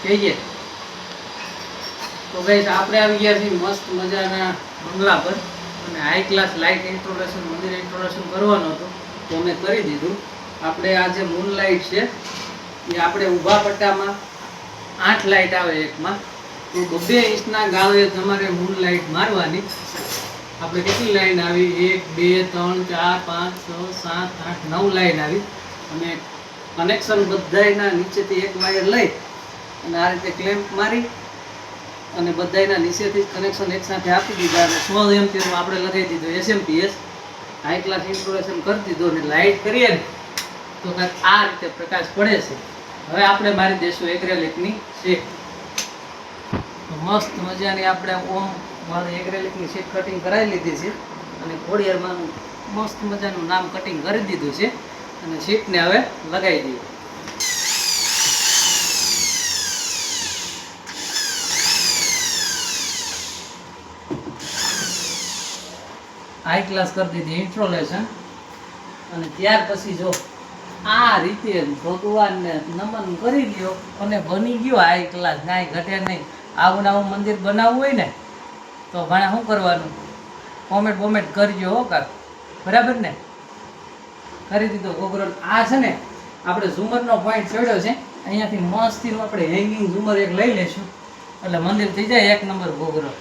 કહીએ તો ગાઈસ આપણે આવી ગયા છીએ મસ્ત મજાના બંગલા પર અને હાઈ ક્લાસ લાઇટ ઇન્સ્ટોલેશન મંદિર ઇન્સ્ટોલેશન કરવાનું હતું તો અમે કરી દીધું. આપણે આ જે મૂન લાઇટ છે એ આપણે ઊભા પટ્ટામાં 8 લાઇટ આવે એકમાં, તો 2 ઇંચના ગાળે તમારે મૂન લાઇટ મારવાની. આપણે કેટલી લાઈન આવી? 1 2 3 4 5 6 7 8 9 લાઈન આવી અને કનેક્શન બધાયના નીચેથી એક વાયર લઈ અને આ રીતે ક્લેમ્પ મારી અને બધાયના નીચેથી કનેક્શન એકસાથે આપી દીધા અને 100 એમ્પિયરનું આપણે લગાવી દીધું એસએમપીએસ હાઈ ક્લાસ ઇન્સ્ટોલેશન કરી દીધું અને લાઇટ કરીએ ને તો કાંઈક આ રીતે પ્રકાશ પડે છે. હવે આપણે મારી દઈશું એક્રેલિકની શીટ. તો મસ્ત મજાની આપણે ઓમ વાળી એક્રેલિકની શીટ કટિંગ કરાવી લીધી છે અને ખોડિયારમાં મસ્ત મજાનું નામ કટિંગ કરી દીધું છે અને શીટને હવે લગાવી દઈએ. હાઈ ક્લાસ કરી દીધી ઇન્સ્ટોલેશન અને ત્યાર પછી જો આ રીતે ભગવાનને નમન કરી દો અને બની ગયો હાઈ ક્લાસ. કાંઈ ઘટે નહીં. આવું ને આવું મંદિર બનાવવું હોય ને તો ભાણા શું કરવાનું? કોમેન્ટ બોમેન્ટ કરજો હો કાક, બરાબર ને? કરી દીધો ગોગરો. આ છે ને આપણે ઝુમરનો પોઈન્ટ ચડ્યો છે, અહીંયાથી મસ્તીનું આપણે હેંગિંગ ઝુમર એક લઈ લઈશું એટલે મંદિર થઈ જાય 1 નંબર ગોગરો.